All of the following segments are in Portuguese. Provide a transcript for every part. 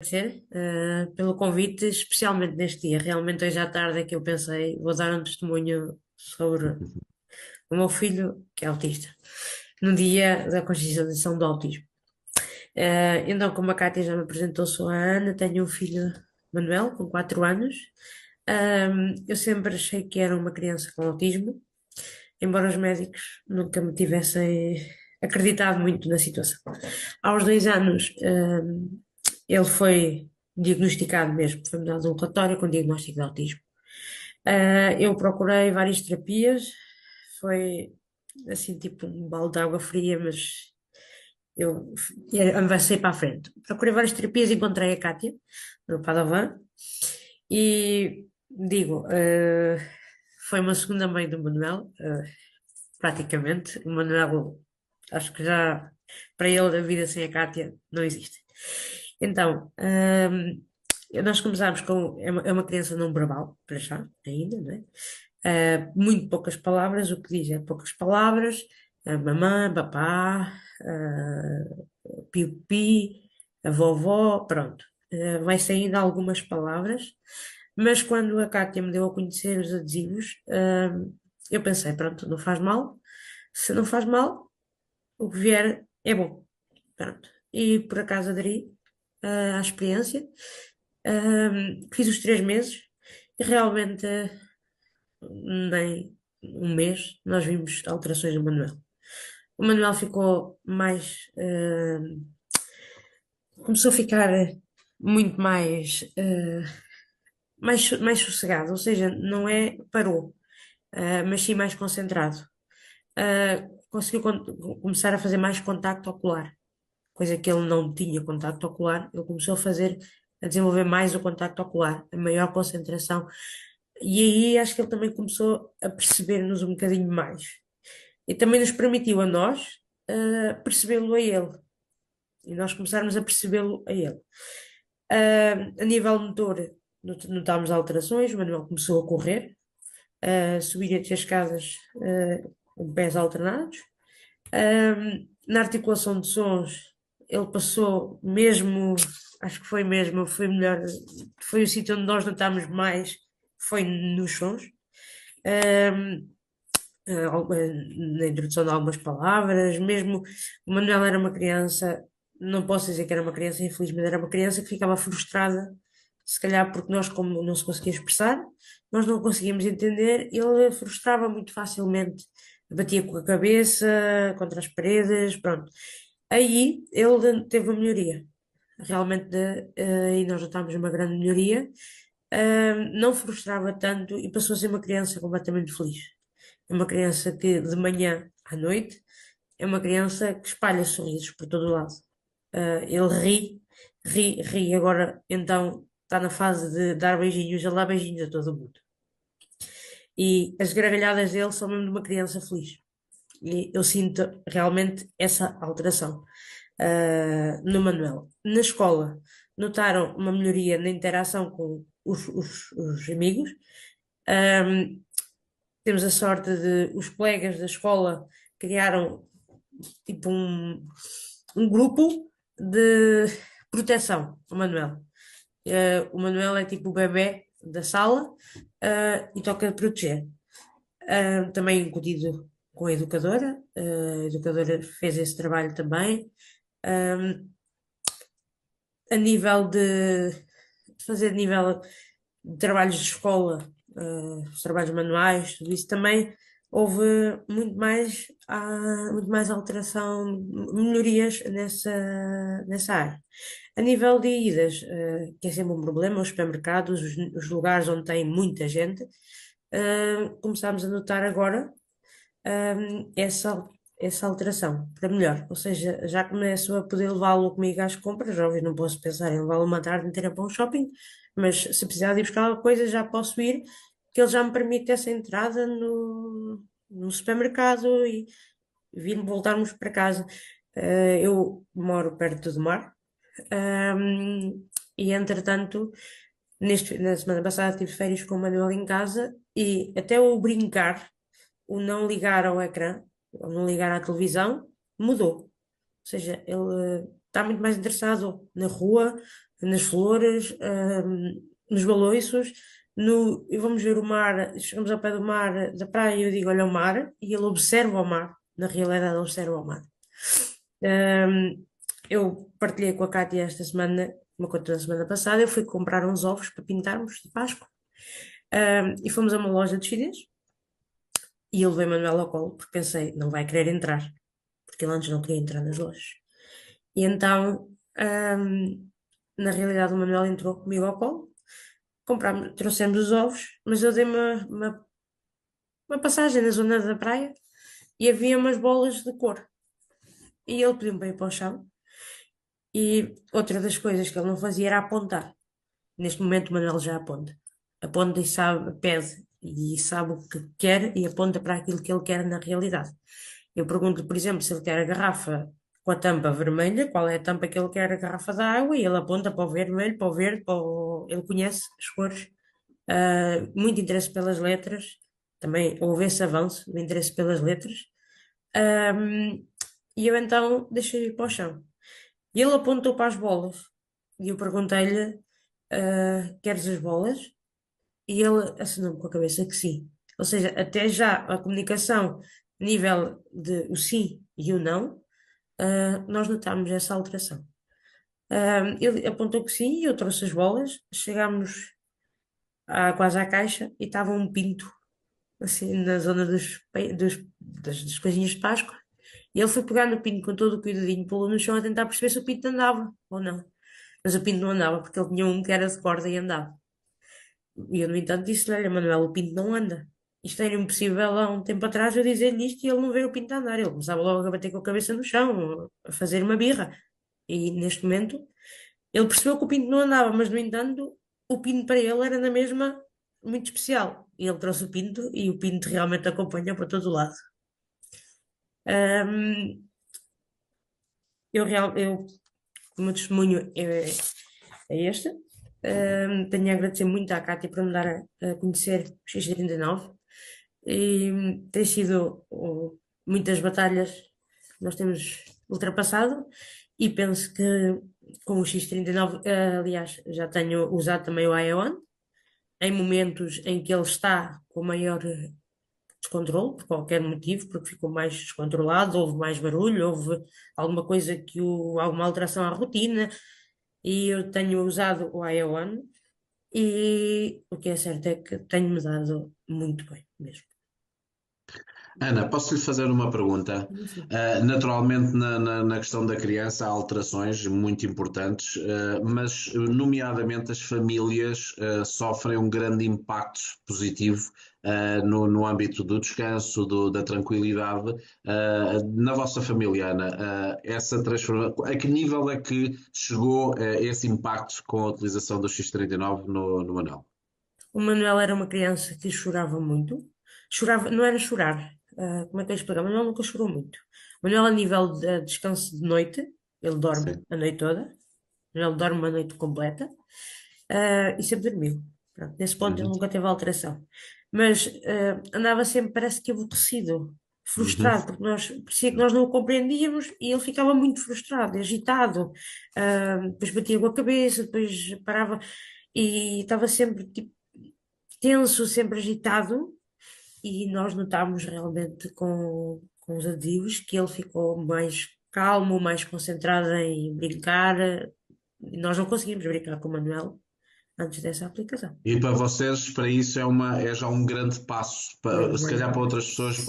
Agradecer, pelo convite, especialmente neste dia. Realmente hoje à tarde é que eu pensei, vou dar um testemunho sobre o meu filho, que é autista, no dia da consciencialização do autismo. Então, como a Cátia já me apresentou, sou a Ana, tenho um filho, Manuel, com 4 anos. Eu sempre achei que era uma criança com autismo, embora os médicos nunca me tivessem acreditado muito na situação. Aos 2 anos, ele foi diagnosticado mesmo, foi-me dado um relatório com diagnóstico de autismo. Eu procurei várias terapias, foi assim tipo um balde de água fria, mas eu avancei para a frente. Procurei várias terapias, encontrei a Cátia, no Padovan, e digo, foi uma segunda mãe do Manuel, praticamente. O Manuel, acho que já, para ele, a vida sem a Cátia não existe. Então, nós começámos com. É uma criança não verbal, para já, ainda, não é? Muito poucas palavras, o que diz é poucas palavras, mamã, papá, piu-pi, a vovó, pronto. Vai saindo algumas palavras, mas quando a Cátia me deu a conhecer os adesivos, eu pensei, pronto, não faz mal. Se não faz mal, o que vier é bom. Pronto. E por acaso aderi, à experiência. Fiz os 3 meses e realmente, nem um mês nós vimos alterações no Manuel. O Manuel ficou mais, começou a ficar muito mais sossegado, ou seja, não é parou, mas sim mais concentrado. Conseguiu começar a fazer mais contacto ocular, coisa que ele não tinha contacto ocular. Ele começou a desenvolver mais o contacto ocular, a maior concentração. E aí acho que ele também começou a perceber-nos um bocadinho mais. E também nos permitiu a nós, percebê-lo a ele. E nós começarmos a percebê-lo a ele. A nível motor, notámos alterações. O Manuel começou a correr, a subir e descer escadas, com pés alternados. Na articulação de sons, ele passou mesmo, acho que foi mesmo, foi melhor, foi o sítio onde nós notámos mais, foi nos sons. Um, na introdução de algumas palavras, mesmo o Manuel era uma criança, não posso dizer que era uma criança infeliz, mas era uma criança que ficava frustrada, se calhar porque nós, como não se conseguia expressar, nós não conseguíamos entender, ele frustrava muito facilmente, batia com a cabeça contra as paredes, pronto. Aí ele teve uma melhoria, realmente, e nós notámos uma grande melhoria. Não frustrava tanto e passou a ser uma criança completamente feliz. É uma criança que de manhã à noite é uma criança que espalha sorrisos por todo o lado. Ele ri, ri, ri. Agora então está na fase de dar beijinhos, ele dá beijinhos a todo mundo. E as gargalhadas dele são mesmo de uma criança feliz. E eu sinto realmente essa alteração, no Manuel. Na escola, notaram uma melhoria na interação com os amigos. Um, Temos a sorte de os colegas da escola criaram tipo um grupo de proteção ao Manuel. O Manuel é tipo o bebé da sala, e toca proteger. Também incutido com a educadora fez esse trabalho também. Um, a nível de fazer nível de trabalhos de escola, os trabalhos manuais, tudo isso também houve muito mais alteração, melhorias nessa área. A nível de idas, que é sempre um problema, os supermercados, os lugares onde tem muita gente, começámos a notar agora, essa alteração para melhor. Ou seja, já começo a poder levá-lo comigo às compras. Óbvio, não posso pensar em levá-lo uma tarde inteira para um shopping, mas se precisar de ir buscar alguma coisa, já posso ir, que ele já me permite essa entrada no supermercado e vir voltarmos para casa. Eu moro perto do mar, e entretanto, na semana passada tive férias com o Manuel em casa e até o brincar, o não ligar ao ecrã, o não ligar à televisão, mudou. Ou seja, ele está muito mais interessado na rua, nas flores, nos baloiços, e vamos ver o mar, chegamos ao pé do mar, da praia, e eu digo, olha o mar, e ele observa o mar, na realidade observa o mar. Ahm, eu partilhei com a Cátia esta semana, uma coisa da semana passada, eu fui comprar uns ovos para pintarmos de Páscoa, e fomos a uma loja de chinês, e eu levei Manuel ao colo, porque pensei, não vai querer entrar, porque ele antes não queria entrar nas lojas. E então, na realidade, o Manuel entrou comigo ao colo, comprámos, trouxemos os ovos, mas eu dei uma passagem na zona da praia e havia umas bolas de cor. E ele pediu-me para ir para o chão. E outra das coisas que ele não fazia era apontar. Neste momento, o Manuel já aponta. Aponta e sabe, pede e sabe o que quer e aponta para aquilo que ele quer na realidade. Eu pergunto-lhe, por exemplo, se ele quer a garrafa com a tampa vermelha, qual é a tampa que ele quer, a garrafa da água, e ele aponta para o vermelho, para o verde, ele conhece as cores. Muito interesse pelas letras, também houve esse avanço do interesse pelas letras. E eu então deixei ir para o chão. E ele apontou para as bolas. E eu perguntei-lhe: queres as bolas? E ele assinou-me com a cabeça que sim. Ou seja, até já a comunicação, nível de o sim e o não, nós notámos essa alteração. Ele apontou que sim e eu trouxe as bolas. Chegámos quase à caixa e estava um pinto, assim, na zona das coisinhas de Páscoa. E ele foi pegar no pinto com todo o cuidadinho, pô-lo no chão a tentar perceber se o pinto andava ou não. Mas o pinto não andava, porque ele tinha um que era de corda e andava. E eu, no entanto, disse-lhe: olha, Manuel, o pinto não anda. Isto era impossível há um tempo atrás eu dizer-lhe isto e ele não ver o pinto andar. Ele começava logo a bater com a cabeça no chão, a fazer uma birra. E neste momento, ele percebeu que o pinto não andava, mas, no entanto, o pinto para ele era na mesma muito especial. E ele trouxe o pinto e o pinto realmente acompanhou para todo o lado. Ahm, o meu testemunho é este. Tenho a agradecer muito à Cátia por me dar a conhecer o X39 e tem sido muitas batalhas que nós temos ultrapassado e penso que com o X39, aliás, já tenho usado também o ION em momentos em que ele está com maior descontrole, por qualquer motivo, porque ficou mais descontrolado, houve mais barulho, houve alguma coisa alguma alteração à rotina, e eu tenho usado o IO1 e o que é certo é que tenho-me dado muito bem mesmo. Ana, posso lhe fazer uma pergunta? Sim. Naturalmente, na questão da criança há alterações muito importantes, mas, nomeadamente, as famílias sofrem um grande impacto positivo no âmbito do descanso, da tranquilidade. Na vossa família, Ana, essa transformação, a que nível é que chegou esse impacto com a utilização do X39 no Manel? O Manuel era uma criança que chorava muito. Chorava, não era chorar, como é que eu explicar? O Manuel nunca chorou muito. O Manuel, a nível de descanso de noite, ele dorme Sim. a noite toda. Ele dorme uma noite completa, e sempre dormiu. Pronto, nesse ponto ele Uhum. nunca teve alteração. Mas andava sempre, parece que aborrecido, Uhum. frustrado, porque parecia que nós não o compreendíamos e ele ficava muito frustrado, agitado. Depois batia com a cabeça, depois parava e estava sempre tipo, tenso, sempre agitado. E nós notámos realmente com os adesivos que ele ficou mais calmo, mais concentrado em brincar. E nós não conseguimos brincar com o Manuel antes dessa aplicação. E para vocês, para isso, é já um grande passo. É um Se grande calhar para passo. outras pessoas Sim,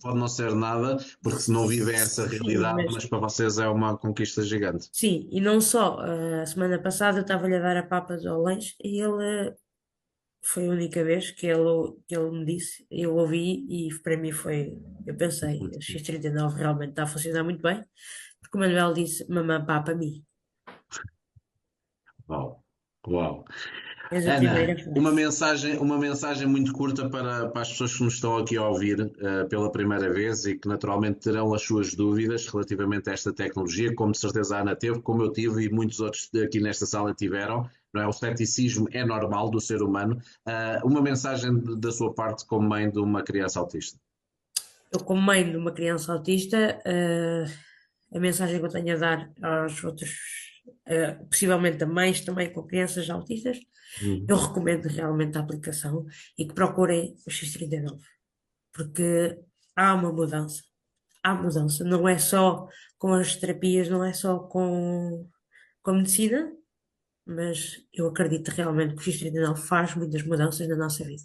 pode não ser nada, porque se não vivem essa sim, realidade, mas mas para vocês é uma conquista gigante. sim, e não só. A semana passada eu estava-lhe a dar a papas ao lanche e ele foi a única vez que ele me disse, eu ouvi e para mim foi, eu pensei, a X39 realmente está a funcionar muito bem, porque o Manuel disse, mamãe, papa, mim. Uau, uau. És a primeira Ana, frase. uma mensagem muito curta para as pessoas que nos estão aqui a ouvir pela primeira vez e que naturalmente terão as suas dúvidas relativamente a esta tecnologia, como de certeza a Ana teve, como eu tive e muitos outros aqui nesta sala tiveram. Não é? O ceticismo é normal do ser humano. Uma mensagem da sua parte como mãe de uma criança autista. Eu, como mãe de uma criança autista, a mensagem que eu tenho a dar aos outros, possivelmente a mães também com crianças autistas, eu Uhum. recomendo realmente a aplicação e que procurem o X39, porque há uma mudança. Há mudança, não é só com as terapias, não é só com a medicina, mas eu acredito realmente que o X39 faz muitas mudanças na nossa vida.